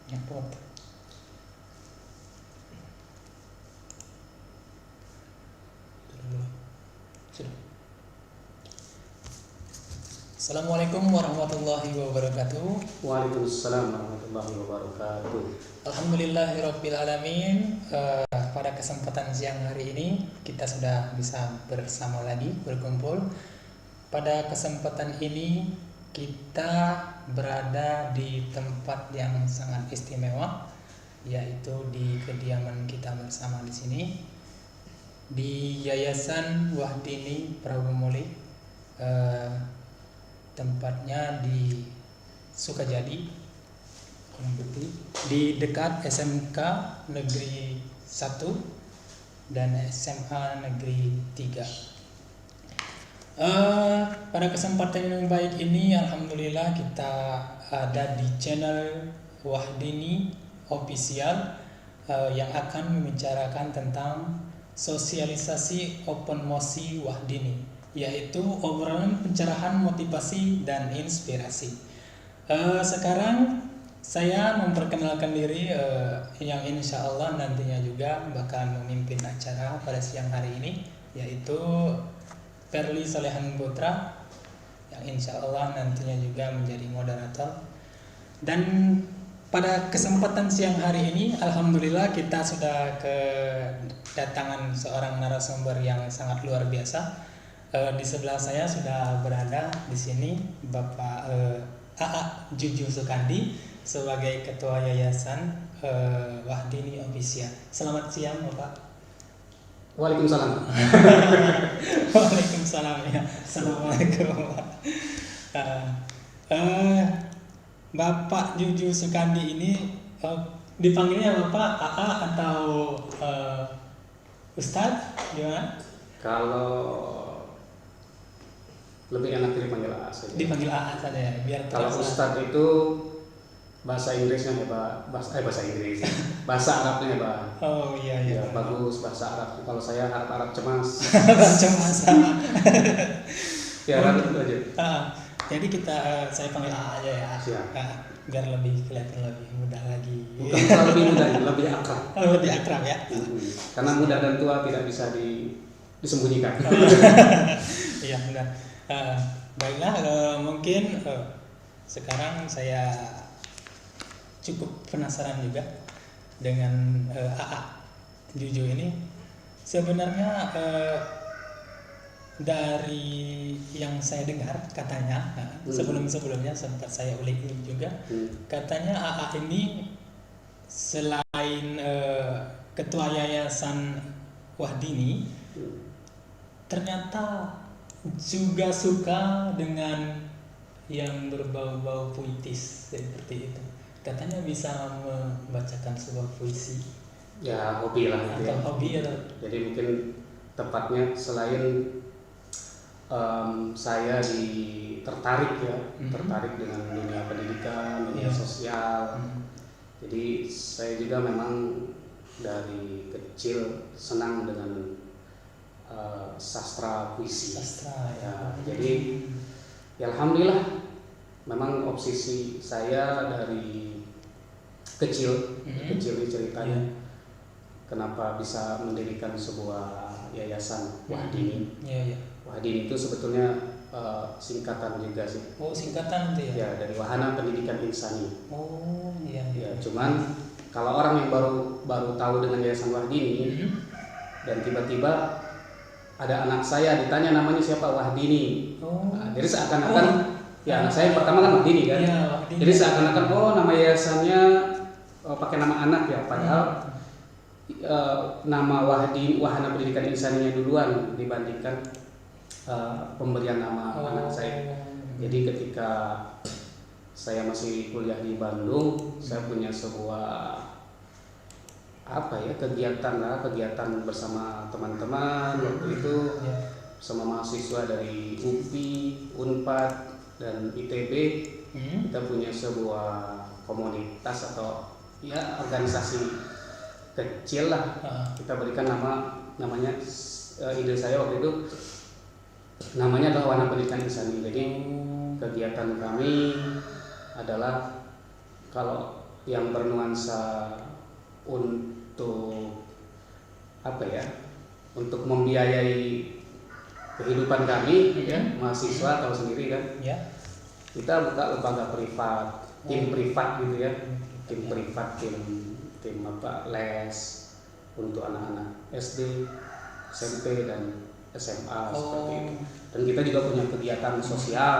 Nyepot. Sudah. Assalamualaikum warahmatullahi wabarakatuh. Waalaikumsalam warahmatullahi wabarakatuh. Alhamdulillahirabbil alamin. Pada kesempatan siang hari ini kita sudah bisa bersama lagi berkumpul. Pada kesempatan ini kita berada di tempat yang sangat istimewa, yaitu di kediaman kita bersama di sini di Yayasan Wahdini Prabumuli. Tempatnya di Sukajadi, di dekat SMK Negeri 1 dan SMA Negeri 3. Pada kesempatan yang baik ini, alhamdulillah kita ada di channel Wahdini Official yang akan membicarakan tentang sosialisasi open mosi Wahdini, yaitu obrolan pencerahan motivasi dan inspirasi. Sekarang saya memperkenalkan diri yang insya Allah nantinya juga bakal memimpin acara pada siang hari ini, yaitu Perli Solehan Putra, yang insya Allah nantinya juga menjadi moderator. Dan pada kesempatan siang hari ini, alhamdulillah kita sudah kedatangan seorang narasumber yang sangat luar biasa. Di sebelah saya sudah berada di sini Bapak AA Juju Sukandi sebagai Ketua Yayasan Wahdini Official. Selamat siang Bapak. Waalaikumsalam. Waalaikumsalam ya. Assalamualaikum. Bapak Juju Sukandi ini dipanggilnya Bapak AA atau Ustadz gimana? Kalau lebih enak dipanggil AA saja. Dipanggil AA saja ya, biar kalau terasa. Ustadz itu bahasa Inggrisnya ya Pak, bahasa Inggris, bahasa Arabnya ya Pak. Oh iya. Ya, bagus bahasa Arab. Kalau saya Arab cemas. Cemas sama. Ya, lanjut aja. Jadi saya panggil AA aja ya. Siap. Biar lebih kelihatan lebih mudah lagi. Bukan soal lebih mudah, lebih akrab. Lebih akrab ya. Karena muda dan tua tidak bisa disembunyikan. Iya benar. Baiklah, mungkin sekarang saya cukup penasaran juga dengan AA Juju ini. Sebenarnya dari yang saya dengar katanya, sebelumnya sempat saya ulik juga, katanya AA ini selain Ketua Yayasan Wahdini, ternyata juga suka dengan yang berbau-bau puitis seperti itu. Katanya bisa membacakan sebuah puisi. Ya, hobi lah gitu atau ya. Hobi atau. Jadi mungkin tepatnya selain saya tertarik dengan dunia pendidikan, dunia sosial. Jadi saya juga memang dari kecil senang dengan sastra puisi. Ya. Jadi ya alhamdulillah memang obsesi saya dari kecil ini ceritanya. Kenapa bisa mendirikan sebuah yayasan Wahdini? Wahdini itu sebetulnya singkatan juga sih. Oh, singkatan itu ya? Ya, dari Wahana Pendidikan Insani. Oh, iya. Ya, cuman kalau orang yang baru tahu dengan Yayasan Wahdini dan tiba-tiba ada anak saya ditanya namanya siapa, Wahdini. Nah, jadi seakan-akan anak saya pertama kan Wahdini kan. Ya, Wahdini. Jadi seakan-akan nama yayasannya pakai nama anak ya, padahal nama Wahana Pendidikan Insaninya duluan dibandingkan pemberian nama anak saya. Jadi ketika saya masih kuliah di Bandung, saya punya sebuah kegiatan bersama teman-teman waktu itu, sama mahasiswa dari UPI, Unpad dan ITB. Kita punya sebuah komunitas atau ya organisasi kecil lah. Kita berikan namanya ide saya waktu itu namanya adalah Wahana Pendidikan Insani. Jadi kegiatan kami adalah kalau yang bernuansa untuk apa ya, untuk membiayai kehidupan kami ya, mahasiswa tahu sendiri kan. Kita buka lembaga privat, tim privat gitu ya, tim privat, tim apa, les untuk anak-anak SD, SMP dan SMA seperti itu. Dan kita juga punya kegiatan sosial.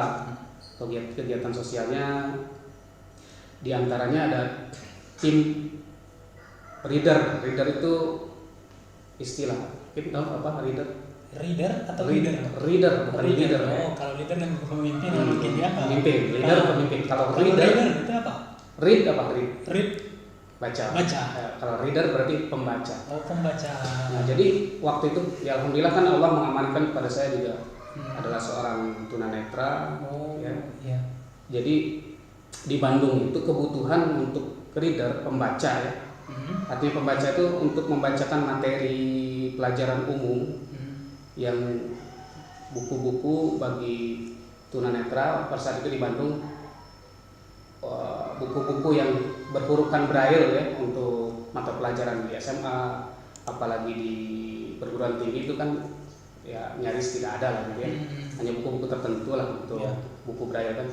Kegiatan sosialnya diantaranya ada tim reader. Reader itu istilah, kita tahu apa reader? Reader atau leader? Reader, bukan leader. Oh, kalau leader kan pemimpin, mungkin ya. Pemimpin, leader pemimpin. Kalau reader itu apa? Read apa? Read. Baca. Kalau reader berarti pembaca. Oh, pembaca. Nah, jadi waktu itu ya alhamdulillah kan Allah mengamankan kepada saya juga adalah seorang tunanetra. Ya. Jadi di Bandung itu kebutuhan untuk reader, pembaca ya. Artinya pembaca itu untuk membacakan materi pelajaran umum yang buku-buku bagi tunanetra. Pada saat itu di Bandung buku-buku yang berhurufkan braille ya untuk mata pelajaran di SMA, apalagi di perguruan tinggi itu kan ya nyaris tidak ada lah gitu ya. Hanya buku-buku tertentu lah untuk buku braille kan.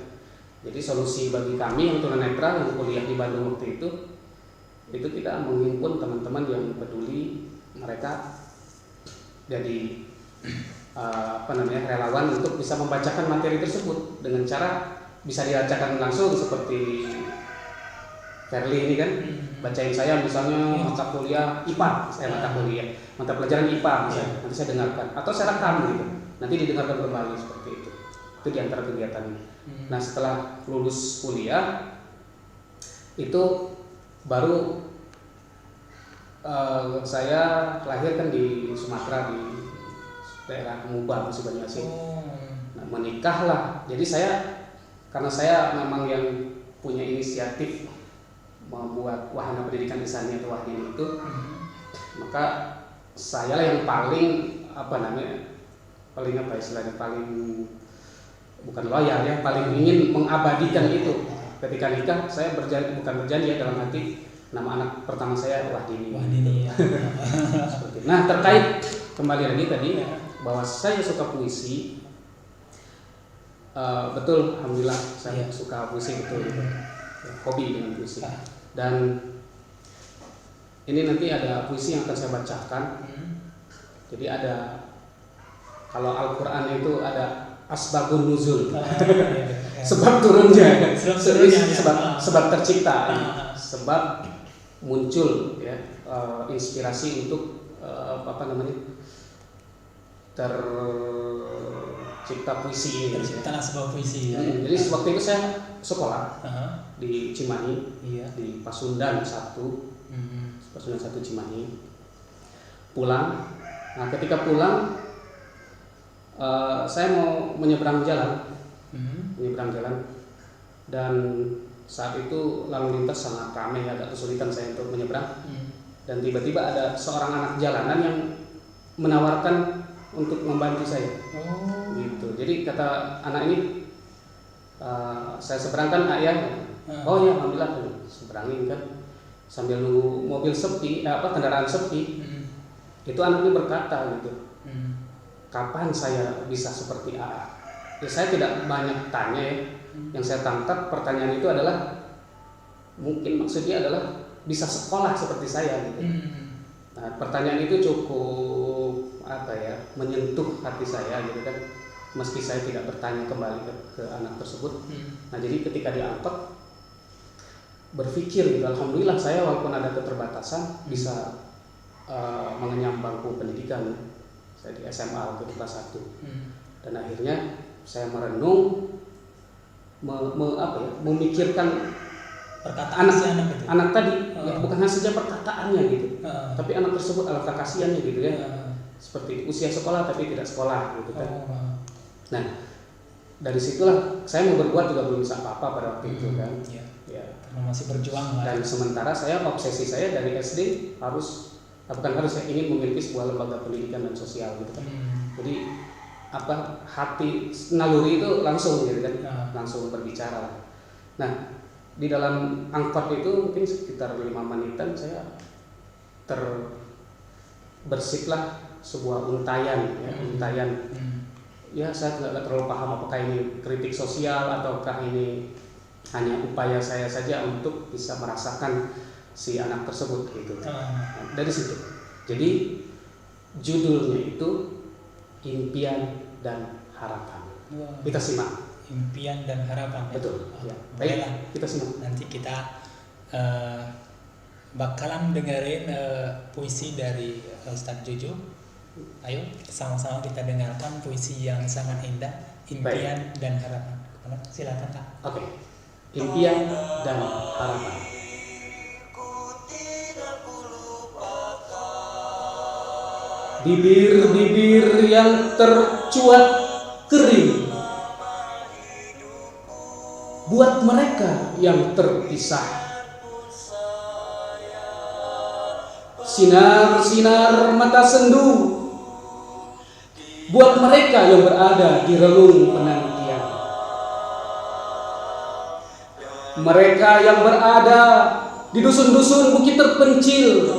Jadi solusi bagi kami yang tunanetra yang kuliah di Bandung waktu itu kita menghimpun teman-teman yang peduli, mereka jadi relawan untuk bisa membacakan materi tersebut dengan cara bisa dibacakan langsung seperti Verly ini kan, bacain saya misalnya mata kuliah IPA, mata pelajaran IPA misalnya, nanti saya dengarkan atau saya rekam gitu, nanti didengarkan kembali seperti itu. Itu diantara kegiatannya. Nah setelah lulus kuliah itu baru saya lahir kan di Sumatera, di daerah Muba, masih Banyuasin. Nah, menikahlah. Jadi karena saya memang yang punya inisiatif membuat wahana pendidikan Insani atau Wahdini itu, maka saya lah yang paling bukan loyal ya, paling ingin mengabadikan itu. Ketika nikah saya bukan berjanji ya, dalam hati nama anak pertama saya Wahdini ya. Nah terkait kembali lagi tadi bahwa saya suka puisi, betul, alhamdulillah saya suka puisi, betul, hobi dengan puisi. Dan ini nanti ada puisi yang akan saya bacakan. Jadi ada, kalau Al-Quran itu ada asbabun nuzul, sebab turunnya, sebab tercipta, sebab muncul ya, inspirasi untuk tercipta puisi ini. Terciptalah sebuah puisi ya. Jadi waktu itu saya sekolah di Cimahi, di Pasundan 1, Pasundan 1 Cimahi. Pulang, nah ketika pulang saya mau menyeberang jalan, dan saat itu lalu lintas sangat ramai, agak kesulitan saya untuk menyeberang. Dan tiba-tiba ada seorang anak jalanan yang menawarkan untuk membantu saya. Gitu. Jadi kata anak ini, saya seberangkan ayah. Oh ya, alhamdulillah, seberangin kan. Sambil nunggu mobil sepi, kendaraan sepi, itu anak ini berkata gitu, kapan saya bisa seperti A? Ya, saya tidak banyak tanya ya. Yang saya tangkap pertanyaan itu adalah, mungkin maksudnya adalah bisa sekolah seperti saya gitu. Nah, pertanyaan itu cukup menyentuh hati saya gitu kan, meski saya tidak bertanya kembali ke anak tersebut. Nah jadi ketika diangkat, berpikir gitu, alhamdulillah saya walaupun ada keterbatasan bisa mengenyam bangku pendidikan. Saya di SMA waktu itu kelas 1. Dan akhirnya saya merenung, memikirkan perkataan anak tadi, ya, bukan hanya saja perkataannya gitu, tapi anak tersebut alangkah kasihannya gitu ya, seperti usia sekolah tapi tidak sekolah gitu kan. Nah dari situlah saya mau berbuat juga belum bisa apa-apa pada waktu itu kan. Ya. Masih berjuang lah. Dan sementara obsesi saya dari SD saya ingin memiliki sebuah lembaga pendidikan dan sosial gitu kan. Jadi hati naluri itu langsung gitu kan, langsung berbicara. Nah di dalam angkot itu mungkin sekitar 5 menitan saya terbersihlah sebuah untayan ya, untayan. Ya saya tidak terlalu paham apakah ini kritik sosial ataukah ini hanya upaya saya saja untuk bisa merasakan si anak tersebut gitu. Nah, dari situ. Jadi judulnya itu Impian dan Harapan. Kita simak. Impian dan Harapan. Betul. Ya. Baiklah, kita simak. nanti kita bakalan dengerin puisi dari Ustadz Jojo. Ayo sama-sama kita dengarkan puisi yang sangat indah, Impian dan Harapan. Silakan Kak. Oke. Impian dan Harapan. Bibir-bibir yang tercuat kering buat mereka yang terpisah. Sinar-sinar mata sendu buat mereka yang berada di relung penantian. Mereka yang berada di dusun-dusun bukit terpencil,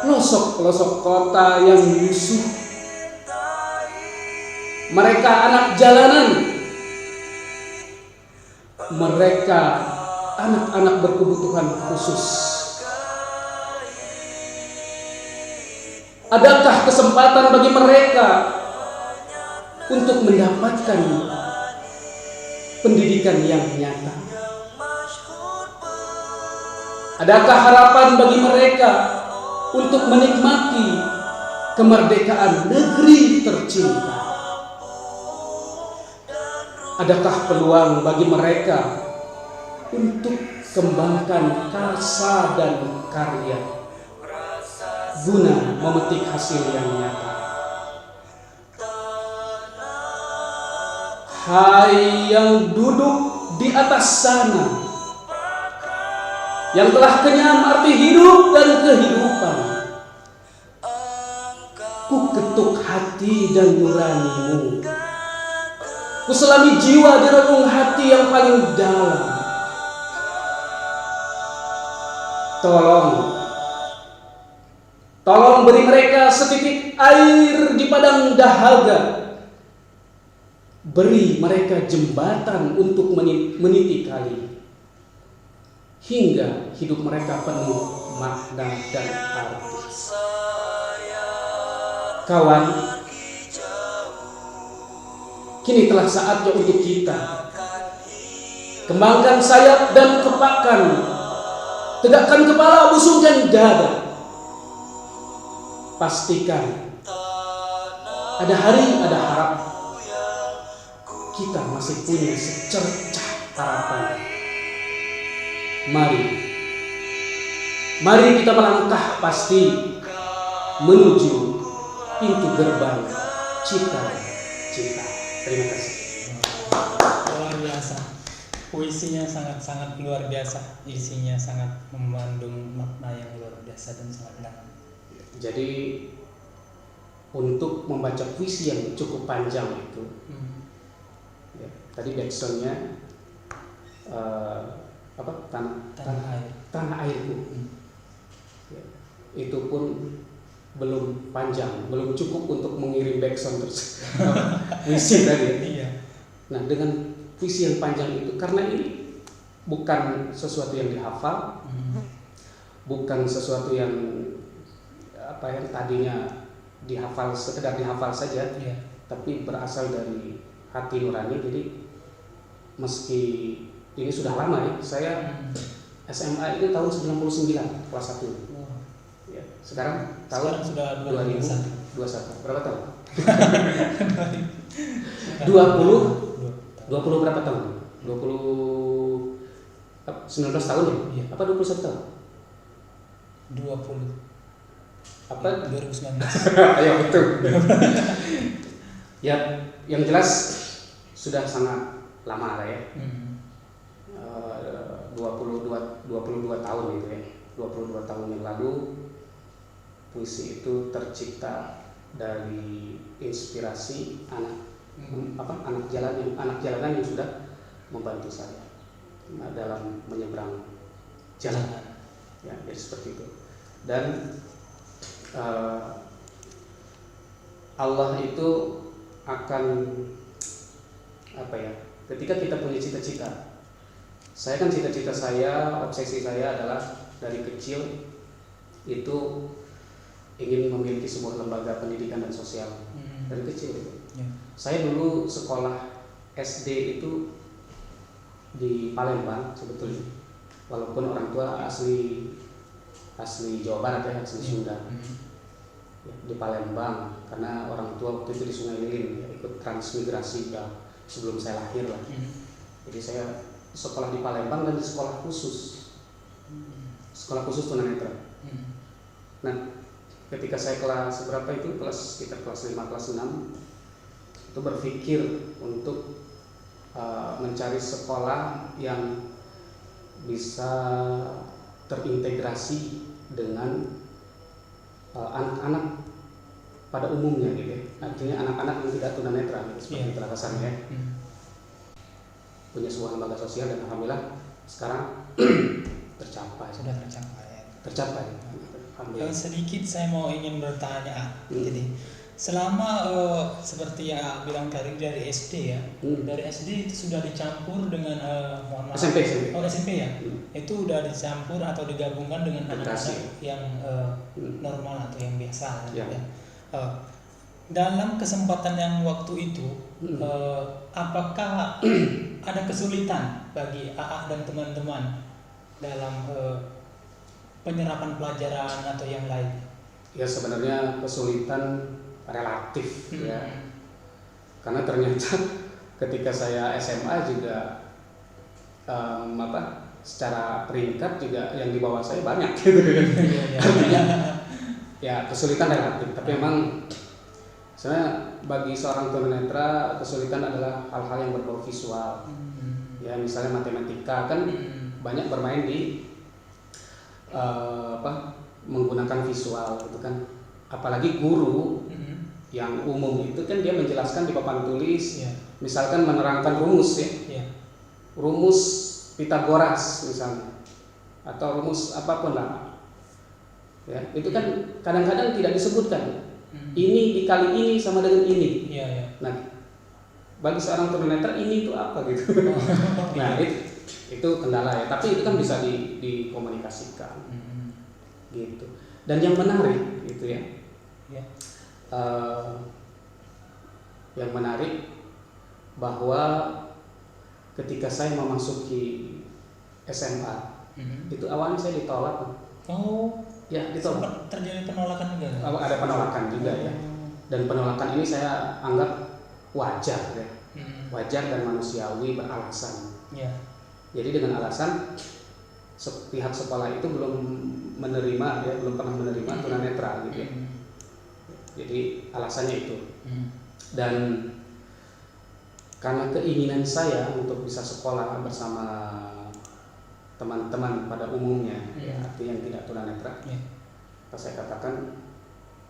pelosok-pelosok kota yang lusuh. Mereka anak jalanan. Mereka anak-anak berkebutuhan khusus. Adakah kesempatan bagi mereka untuk mendapatkan pendidikan yang nyata? Adakah harapan bagi mereka untuk menikmati kemerdekaan negeri tercinta? Adakah peluang bagi mereka untuk kembangkan karsa dan karya guna memetik hasil yang nyata? Hai yang duduk di atas sana, yang telah kenyang arti hidup dan kehidupan, ku ketuk hati dan nuranimu, ku selami jiwa di relung hati yang paling dalam. Tolong beri mereka setitik air di padang dahaga. Beri mereka jembatan untuk meniti kali, hingga hidup mereka penuh makna dan arti. Kawan, kini telah saatnya untuk kita kembangkan sayap dan kepakan, tegakkan kepala, busungkan dada. Pastikan ada hari, ada harap. Kita masih punya secercah harapan. Mari kita melangkah pasti menuju pintu gerbang cita-cita. Terima kasih. Luar biasa. Puisinya sangat-sangat luar biasa. Isinya sangat mengandung makna yang luar biasa dan sangat dalam. Jadi untuk membaca puisi yang cukup panjang itu, ya, tadi backsoundnya tanah airku, ya, itu pun belum panjang, belum cukup untuk mengirim backsound terus puisi tadi. Iya. Nah, dengan puisi yang panjang itu, karena ini bukan sesuatu yang dihafal, bukan sesuatu yang yang tadinya sekedar dihafal saja, tapi berasal dari hati nurani. Jadi meski ini sudah lama ya, saya SMA itu tahun 99 kelas 1. Ya, sekarang sudah 2021. Berapa tahun? 20 berapa tahun? 19 tahun ya? Iya. Apa 21 tahun? 20. Apa? 2019. Ayo betul. Ya, yang jelas sudah sangat lama lah ya. 22 tahun gitu ya. 22 tahun yang lalu puisi itu tercipta dari inspirasi anak jalanan yang sudah membantu saya dalam menyeberang jalan. Ya, jadi seperti itu. Dan Allah itu akan ketika kita punya cita-cita. Saya kan cita-cita saya, obsesi saya adalah dari kecil itu ingin memiliki sebuah lembaga pendidikan dan sosial. Dari kecil itu. Saya dulu sekolah SD itu di Palembang sebetulnya, walaupun orang tua asli Jawa Barat ya, asli Sunda. Ya, di Palembang karena orang tua waktu itu di Sungai Lilin ya, ikut transmigrasi sebelum saya lahir lah. Jadi saya sekolah di Palembang dan di sekolah khusus tunanetra. Nah, ketika saya kelas berapa itu, sekitar kelas 5 kelas 6 itu berpikir untuk mencari sekolah yang bisa terintegrasi dengan anak-anak pada umumnya gitu ya. Artinya anak-anak yang tidak tunanetra gitu, seperti itulah kasarnya ya. Punya sebuah lembaga sosial dan alhamdulillah sekarang sudah tercapai. Alhamdulillah. Sedikit saya mau ingin bertanya. Jadi selama seperti yang bilang tadi dari SD ya, dari SD itu sudah dicampur dengan mohon maaf, SMP ya, itu udah dicampur atau digabungkan dengan anak-anak yang normal atau yang biasa ya. Dalam kesempatan yang waktu itu apakah ada kesulitan bagi AA dan teman-teman dalam penyerapan pelajaran atau yang lain? Ya sebenarnya kesulitan relatif ya, karena ternyata ketika saya SMA juga secara peringkat juga yang di bawah saya banyak gitu. Artinya ya kesulitan relatif, tapi memang sebenarnya bagi seorang tunanetra kesulitan adalah hal-hal yang berbau visual. Ya misalnya matematika kan banyak bermain di menggunakan visual gitu kan, apalagi guru yang umum itu kan dia menjelaskan di papan tulis, misalkan menerangkan rumus ya, rumus Pitagoras misalnya, atau rumus apapun lah ya, itu kan kadang-kadang tidak disebutkan ini dikali ini sama dengan ini. Nah bagi seorang tunanetra ini itu apa gitu. Nah itu kendala ya, tapi itu kan bisa dikomunikasikan gitu. Dan yang menarik gitu ya, yang menarik bahwa ketika saya memasuki SMA itu awalnya saya ditolak. Ya ditolak. Terjadi penolakan juga. Ada penolakan juga ya. Dan penolakan ini saya anggap wajar ya, wajar dan manusiawi beralasan. Jadi dengan alasan pihak sekolah itu belum menerima ya, belum pernah menerima tunanetra gitu ya. Jadi alasannya itu. Dan karena keinginan saya untuk bisa sekolah bersama teman-teman pada umumnya, ya, artinya yang tidak tunanetra, saya katakan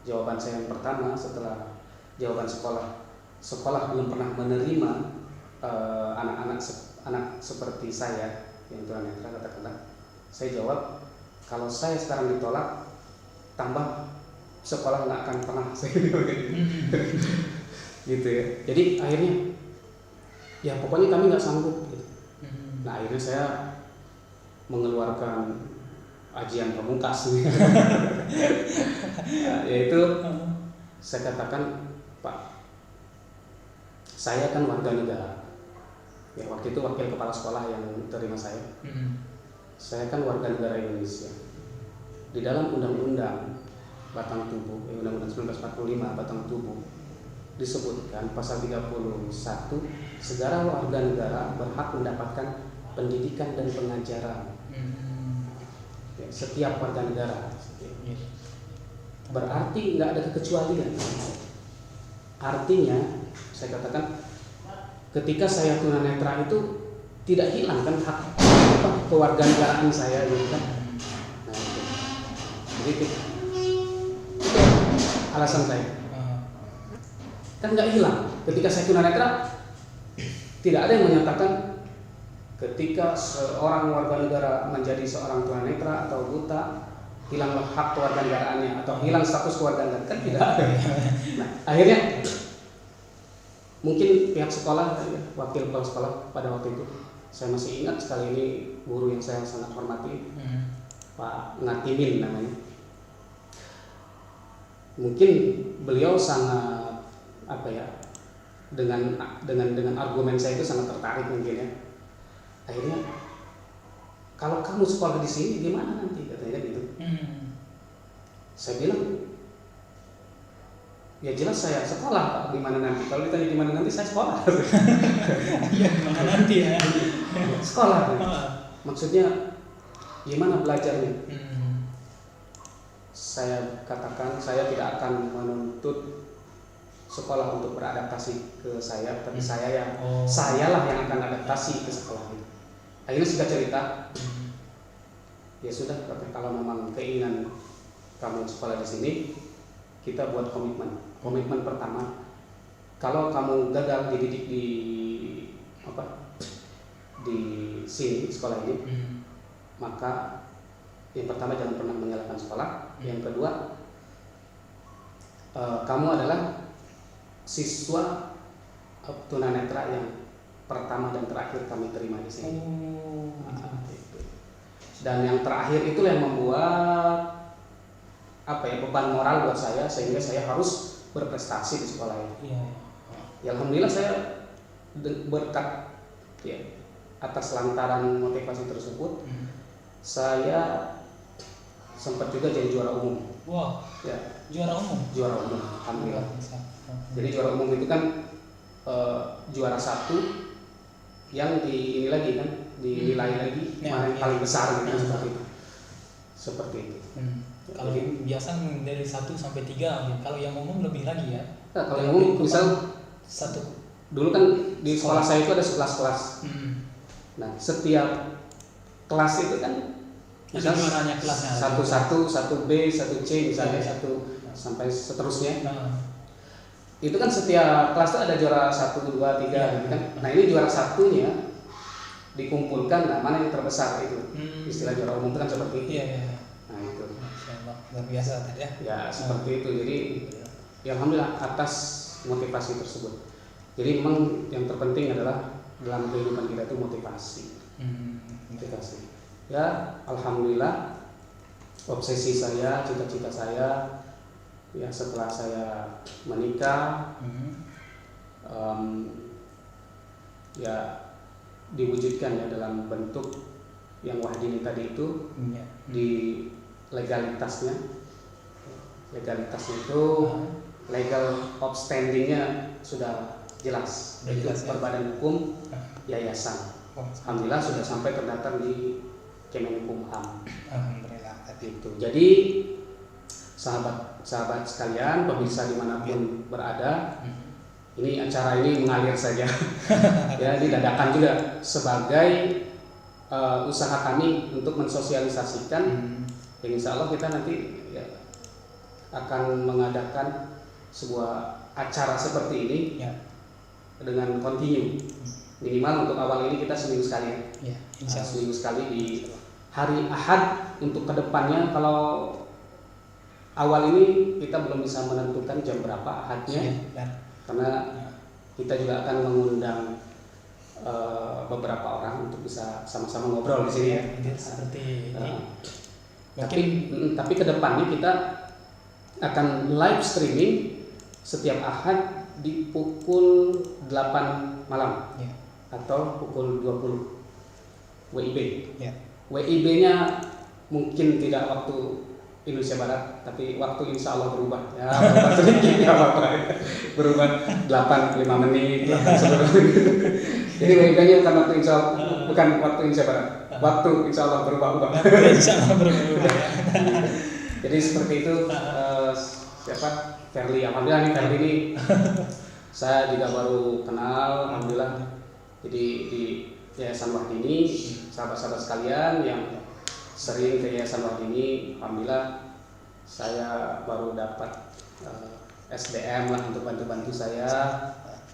jawaban saya yang pertama setelah jawaban sekolah belum pernah menerima anak seperti saya yang tunanetra, katakanlah, saya jawab kalau saya sekarang ditolak, tambah sekolah nggak akan pernah saya gitu ya. Jadi akhirnya ya pokoknya kami nggak sanggup gitu. Nah akhirnya saya mengeluarkan ajian pamungkas yaitu saya katakan, Pak, saya kan warga negara ya, waktu itu wakil kepala sekolah yang terima saya kan warga negara Indonesia. Di dalam undang-undang Batang Tubuh, Undang-Undang 1945 Batang Tubuh disebutkan pasal 31, segala warga negara berhak mendapatkan pendidikan dan pengajaran. Ya, setiap warga negara. Berarti nggak ada kekecualian. Artinya saya katakan ketika saya tunanetra itu tidak hilang kan hak kewarganegaraan saya gitu kan. Nah, itu alasan saya. Kan nggak hilang. Ketika saya tunanetra tidak ada yang menyatakan ketika seorang warga negara menjadi seorang tunanetra atau buta, hilanglah hak kewarganegaraannya atau hilang status kewarganegaraan, kan tidak ada. Nah, akhirnya mungkin pihak sekolah, wakil kepala sekolah pada waktu itu, saya masih ingat sekali, ini guru yang saya sangat hormati, Pak Ngatimin namanya. Mungkin beliau sangat dengan argumen saya itu sangat tertarik mungkin ya. Akhirnya, kalau kamu sekolah di sini gimana nanti, katanya gitu. Saya bilang, ya jelas saya sekolah Pak, gimana nanti? Kalau ditanya gimana nanti, saya sekolah. Iya, gimana nanti ya? Sekolah. Maksudnya gimana belajarnya? Saya katakan saya tidak akan menuntut sekolah untuk beradaptasi ke saya, tapi sayalah yang akan adaptasi ke sekolah itu. Akhirnya singkat cerita, ya sudah, kalau memang keinginan kamu sekolah di sini, kita buat komitmen. Komitmen pertama, kalau kamu gagal dididik di sini sekolah ini, maka yang pertama jangan pernah menyalahkan sekolah. Yang kedua, kamu adalah siswa tunanetra yang pertama dan terakhir kami terima di sini. Dan yang terakhir itulah yang membuat beban moral buat saya, sehingga saya harus berprestasi di sekolah ini. Ya, alhamdulillah saya berkat atas lantaran motivasi tersebut, saya sempat juga jadi juara umum. Wah, ya. Juara umum, alhamdulillah. Jadi juara umum itu kan juara satu yang dinilai lagi mana yang paling besar gitu, seperti itu. Kalau biasa dari 1 sampai 3, kalau yang umum lebih lagi ya. Nah, kalau yang umum misal satu. Dulu kan di sekolah saya itu ada 11 kelas. Nah, setiap kelas itu kan misal kelasnya 1, 1B, 1C misalnya, 1 sampai seterusnya. Itu kan setiap kelas itu ada juara 1, 2, 3 gitu kan. Nah, ini juara satunya dikumpulkan, nah mana yang terbesar itu. Istilah juara umum itu kan seperti itu. Nah, itu. Luar biasa tadi ya. Ya, seperti itu. Jadi ya alhamdulillah atas motivasi tersebut. Jadi memang yang terpenting adalah dalam kehidupan kita itu motivasi. Motivasi. Ya, alhamdulillah obsesi saya, cita-cita saya ya setelah saya menikah ya diwujudkan ya dalam bentuk yang Wahdini tadi itu, di legalitasnya itu legal outstandingnya sudah jelas, itu berbadan hukum yayasan. Alhamdulillah sudah sampai terdaftar di Kemenkumham. Alhamdulillah itu. Jadi sahabat sekalian, pemirsa dimanapun berada, ini acara ini mengalir saja. Ya, didadakan juga sebagai usaha kami untuk mensosialisasikan. Yang insya Allah kita nanti ya, akan mengadakan sebuah acara seperti ini dengan kontinu. Minimal untuk awal ini kita seminggu sekali ya. Seminggu sekali di hari Ahad. Untuk kedepannya kalau awal ini kita belum bisa menentukan jam berapa Ahadnya, karena kita juga akan mengundang beberapa orang untuk bisa sama-sama ngobrol di sini ya. Seperti ini. Tapi kedepannya kita akan live streaming setiap Ahad di pukul 8 malam atau pukul 20 WIB. WIB-nya mungkin tidak waktu Indonesia Barat, tapi waktu insya Allah berubah. Ya, berubah 8-5 menit, 8-10 menit. Jadi WIB-nya bukan waktu Indonesia Barat, waktu insya Allah berubah. Jadi seperti itu. Siapa? Verly. Alhamdulillah nih Verly ini saya juga baru kenal, alhamdulillah. Jadi di Yayasan Wahdini, sahabat-sahabat sekalian yang sering ke Yayasan Wahdini, alhamdulillah saya baru dapat SDM lah untuk bantu-bantu saya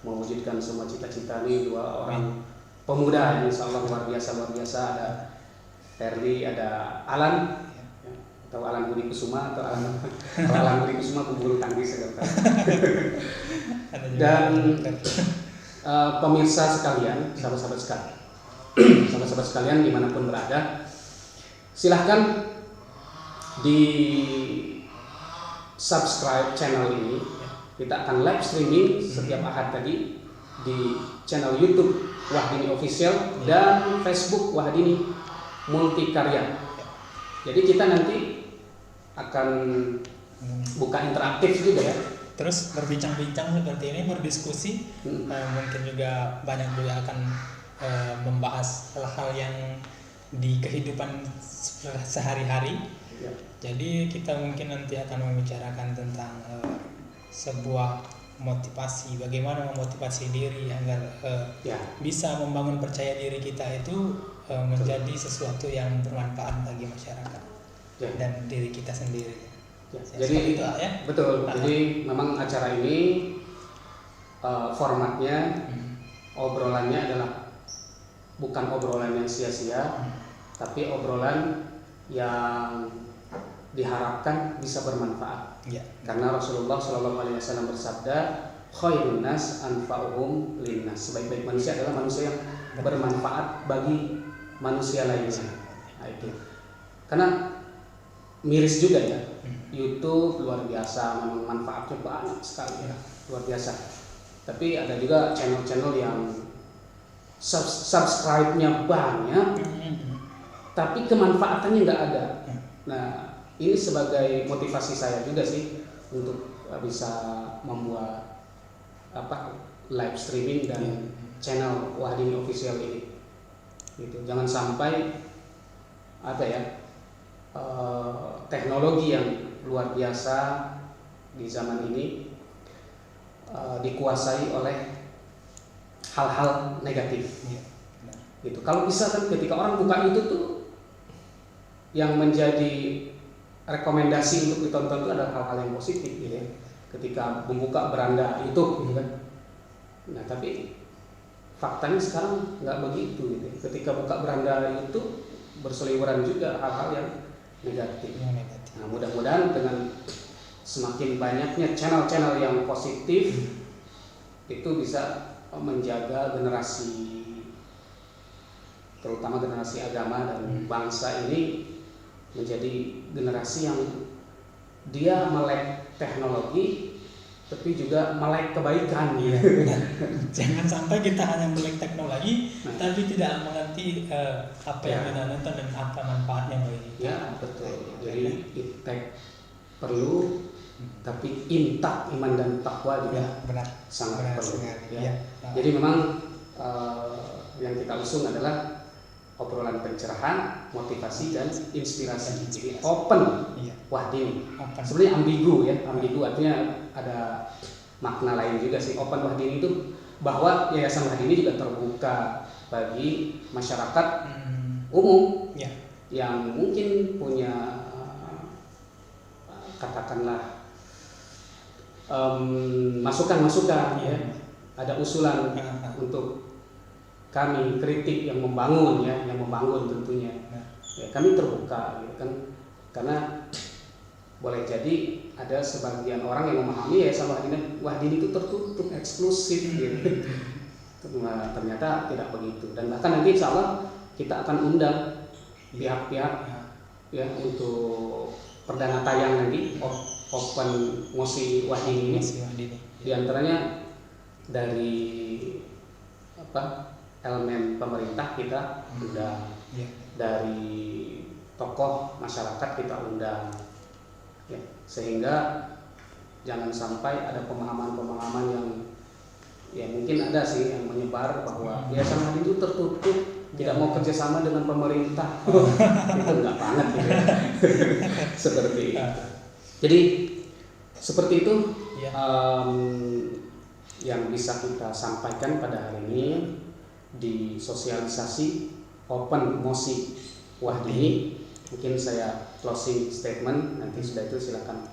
mewujudkan semua cita-cita nih, 2 orang pemuda, insya Allah luar biasa ada Ferdi, ada Alan, atau Alan Budi Kusuma atau Alan kalau Alan Budi Kusuma pembulu tangkis dan pemirsa sekalian, sahabat-sahabat sekalian dimanapun berada, silahkan di subscribe channel ini. Kita akan live streaming setiap Ahad tadi di channel YouTube Wahdini Official dan Facebook Wahdini Multikarya. Jadi kita nanti akan buka interaktif juga ya. Terus berbincang-bincang seperti ini, berdiskusi, mungkin juga banyak juga akan membahas hal-hal yang di kehidupan sehari-hari. Ya. Jadi kita mungkin nanti akan membicarakan tentang sebuah motivasi, bagaimana memotivasi diri agar bisa membangun percaya diri kita itu menjadi sesuatu yang bermanfaat bagi masyarakat dan diri kita sendiri. Jadi itu, ya? Betul. Jadi memang acara ini formatnya obrolannya adalah bukan obrolan yang sia-sia, tapi obrolan yang diharapkan bisa bermanfaat. Ya. Karena Rasulullah SAW bersabda, khairun nas anfa'uhum linnas. Sebaik-baik manusia adalah manusia yang bermanfaat bagi manusia lainnya. Nah, itu. Karena miris juga ya. YouTube luar biasa, memang manfaatnya banyak sekali ya, luar biasa. Tapi ada juga channel-channel yang subscribe-nya banyak, tapi kemanfaatannya nggak ada. Nah, ini sebagai motivasi saya juga sih untuk bisa membuat live streaming dan channel Wahdini Official ini. Gitu. Jangan sampai teknologi yang luar biasa di zaman ini dikuasai oleh hal-hal negatif. Gitu. Kalau bisa kan ketika orang buka itu tuh yang menjadi rekomendasi untuk ditonton itu adalah hal-hal yang positif gitu ya. Ketika membuka beranda YouTube gitu kan. Nah, tapi faktanya sekarang nggak begitu gitu. Ketika buka beranda YouTube berseliweran juga hal-hal yang negatif. Nah, mudah-mudahan dengan semakin banyaknya channel-channel yang positif itu bisa menjaga generasi, terutama generasi agama dan bangsa ini menjadi generasi yang dia melek teknologi tapi juga melek kebaikan. Jangan sampai kita hanya melek teknologi tapi tidak mengerti apa yang kita nonton dan apa manfaatnya bagi kita. Ya, betul. Jadi iptek perlu, tapi intak iman dan takwa juga sangat perlu. Ya. Jadi memang yang kita usung adalah obrolan pencerahan, motivasi dan inspirasi. Jadi open Wahdini. Sebenarnya ambigu ya, ambigu artinya ada makna lain juga sih. Open Wahdini itu bahwa Yayasan Wahdini juga terbuka bagi masyarakat umum yang mungkin punya katakanlah masukan-masukan ya, ada usulan untuk kami kritik yang membangun ya, yang membangun tentunya. Ya, kami terbuka gitu kan. Karena boleh jadi ada sebagian orang yang memahami ya sama Wahdini itu tertutup, eksklusif gitu. Nah, ternyata tidak begitu. Dan bahkan nanti insya Allah kita akan undang pihak-pihak ya untuk perdana tayang nanti open Mosi Wahdini ini. Di antaranya dari elemen pemerintah kita undang, dari tokoh masyarakat kita undang, ya, sehingga jangan sampai ada pemahaman-pemahaman yang mungkin ada sih yang menyebar bahwa Yayasan Wahdini itu tertutup, tidak mau kerjasama dengan pemerintah. Itu enggak banget gitu ya. Seperti itu. Jadi seperti itu yang bisa kita sampaikan pada hari ini di sosialisasi Open Mosi Wahdini. Mungkin saya closing statement, nanti sudah itu silakan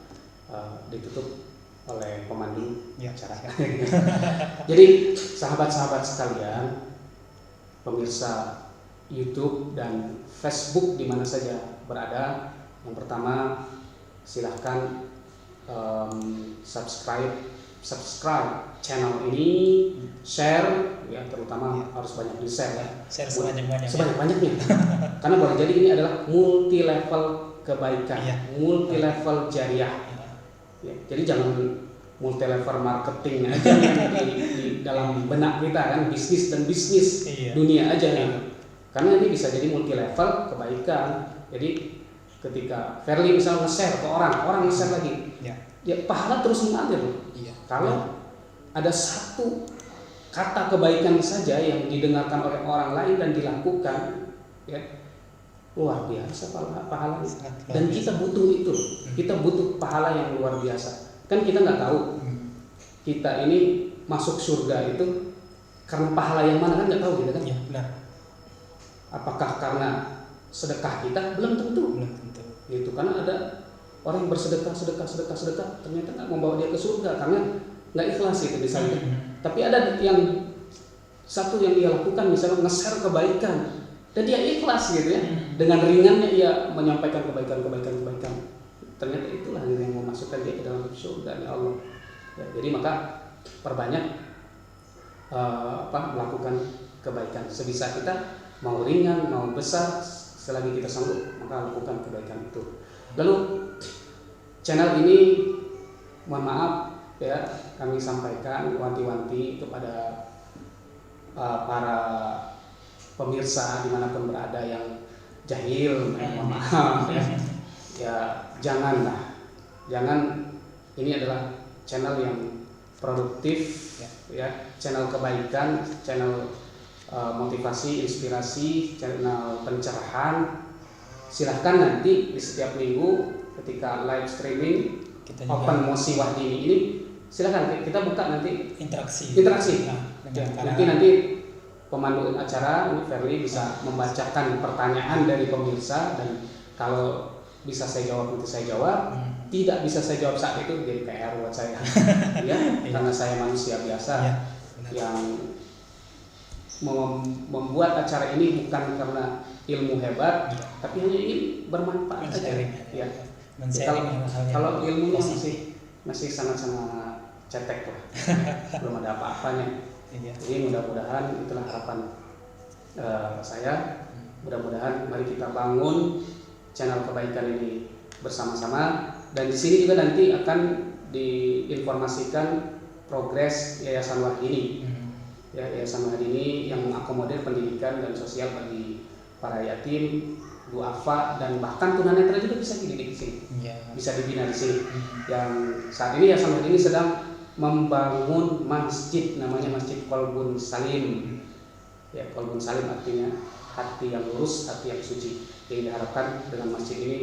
ditutup oleh pemandu acara. Jadi sahabat-sahabat sekalian, pemirsa YouTube dan Facebook di mana saja berada. Yang pertama, silahkan subscribe channel ini, share ya, terutama harus banyak di share ya. Share sebanyak-banyaknya. Sebanyak-banyaknya. Karena boleh jadi ini adalah multi level kebaikan, multi level jariah. Ya, jadi jangan multi level marketing aja di dalam benak kita kan, bisnis dan bisnis dunia aja ya. Karena ini bisa jadi multi level kebaikan. Jadi ketika Verly misalnya nge-share ke orang nge-share lagi, ya pahala terus mengalir. Kalau ada satu kata kebaikan saja yang didengarkan oleh orang lain dan dilakukan, ya luar biasa pahala. Dan kita butuh itu, kita butuh pahala yang luar biasa. Kan kita nggak tahu kita ini masuk surga itu karena pahala yang mana, kan nggak tahu kita kan. Ya, benar. Apakah karena sedekah kita? Belum tentu. Gitu, karena ada orang yang bersedekah ternyata nggak membawa dia ke surga karena nggak ikhlas itu misalnya. Tapi ada yang satu yang dia lakukan misalnya nge-share kebaikan dan dia ikhlas gitu ya, dengan ringannya ia menyampaikan kebaikan. Ternyata itulah yang memasukkan dia ke dalam surga ya Allah. Ya, jadi maka perbanyak melakukan kebaikan sebisa kita, mau ringan mau besar, selagi kita sanggup maka lakukan kebaikan itu. Lalu channel ini, mohon maaf ya, kami sampaikan wanti-wanti kepada para pemirsa dimanapun berada yang jahil, mohon maaf ya, jangan, ini adalah channel yang produktif ya, channel kebaikan, channel motivasi, inspirasi, channel pencerahan. Silahkan nanti di setiap minggu ketika live streaming Open Mosi Wahdini ini, silahkan kita buka nanti interaksi. Nanti pemandu acara ini Verly bisa membacakan pertanyaan dari pemirsa, dan kalau bisa saya jawab nanti saya jawab, tidak bisa saya jawab saat itu jadi PR buat saya ya, karena saya manusia biasa yang membuat acara ini bukan karena ilmu hebat, tapi hanya ingin bermanfaat saja ya. Kalau ilmunya masih sangat-sangat cetek lah, belum ada apa-apanya. Jadi mudah-mudahan itulah harapan saya. Mudah-mudahan mari kita bangun channel kebaikan ini bersama-sama, dan di sini juga nanti akan diinformasikan progres Yayasan Wahdini. Ya, Yayasan Wahdini yang mengakomodir pendidikan dan sosial bagi para yatim, duafa, dan bahkan tunanetra juga bisa dididik di sini. Bisa dibina di sini. Yang saat ini Yayasan Wahdini sedang membangun masjid, namanya Masjid Qalbun Salim. Ya, Qalbun Salim artinya hati yang lurus, hati yang suci. Jadi diharapkan dengan masjid ini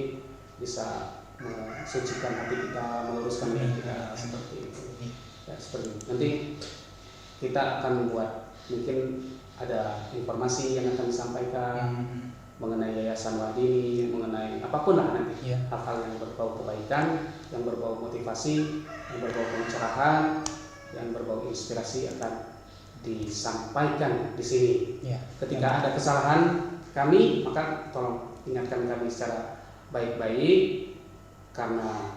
bisa mensucikan hati kita, meluruskan hati kita seperti itu. Ya, seperti itu. Nanti kita akan membuat, mungkin ada informasi yang akan disampaikan mengenai Yayasan Wahdini, mengenai apapun lah nanti, hal-hal yang berbau kebaikan, yang berbau motivasi, yang berbau pencerahan, yang berbau inspirasi akan disampaikan di sini. Ketika ada kesalahan kami, maka tolong ingatkan kami secara baik-baik, karena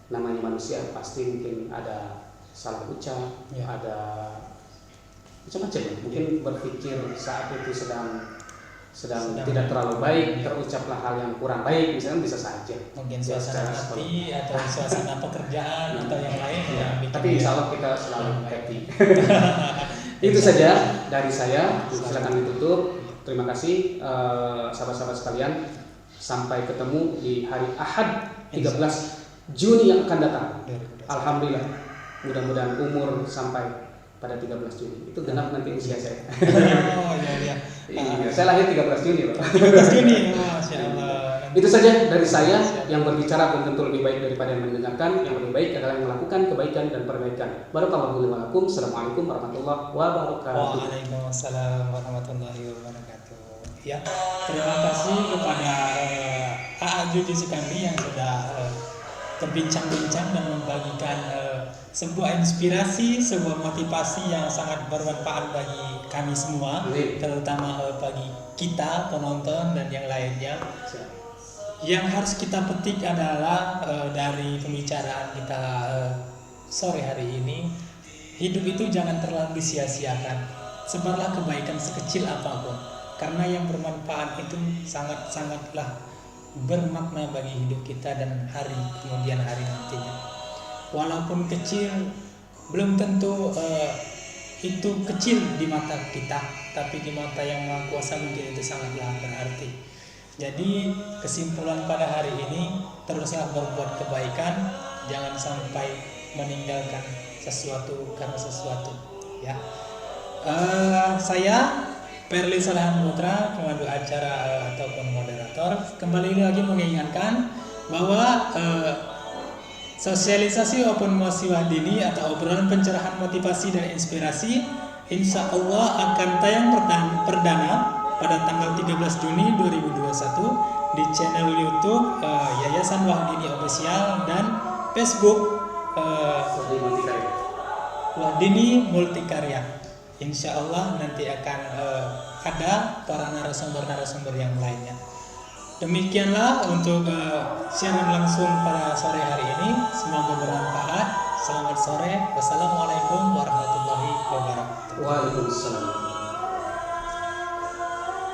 namanya manusia pasti mungkin ada salah ucap, ada macam-macam ya. Mungkin berpikir saat itu sedang tidak terlalu baik, terucaplah hal yang kurang baik, misalnya bisa saja. Mungkin suasana hati atau suasana pekerjaan atau yang lain. Tapi insya Allah kita selalu happy. Itu saja dari saya. Silakan ditutup. Terima kasih sahabat-sahabat sekalian. Sampai ketemu di hari Ahad 13 Juni yang akan datang. Alhamdulillah. Mudah-mudahan umur sampai pada 13 Juni. Itu genap nanti usia saya. Saya lahir 13 Juni loh. 13 Juni, Masya Allah. Itu saja dari saya. Yang berbicara belum tentu lebih baik daripada yang mendengarkan. Yang lebih baik adalah yang melakukan kebaikan dan perbaikan. Barakallahu walakum. Assalamualaikum warahmatullahi wabarakatuh. Waalaikumsalam warahmatullahi wabarakatuh. Ya, terima kasih kepada A.A. Juji Sukamti yang sudah berbincang-bincang dan membagikan sebuah inspirasi, sebuah motivasi yang sangat bermanfaat bagi kami semua, terutama bagi kita penonton dan yang lainnya. Yang harus kita petik adalah dari pembicaraan kita sore hari ini, hidup itu jangan terlalu disia-siakan. Sebarlah kebaikan sekecil apapun, karena yang bermanfaat itu sangat-sangatlah bermakna bagi hidup kita dan kemudian hari nantinya. Walaupun kecil, belum tentu itu kecil di mata kita, tapi di mata yang Maha Kuasa mungkin itu sangatlah berarti. Jadi kesimpulan pada hari ini, teruslah berbuat kebaikan, jangan sampai meninggalkan sesuatu karena sesuatu, ya. Saya Perli Salahan Putra, pemandu acara ataupun moderator, kembali lagi mengingatkan bahwa sosialisasi Open Mosi Wahdini atau obrolan pencerahan motivasi dan inspirasi insya Allah akan tayang perdana pada tanggal 13 Juni 2021 di channel YouTube Yayasan Wahdini Official dan Facebook Wahdini Multikarya. Insya Allah nanti akan ada para narasumber yang lainnya. Demikianlah untuk siaran langsung pada sore hari ini. Semoga bermanfaat. Selamat sore. Wassalamualaikum warahmatullahi wabarakatuh. Waalaikumsalam.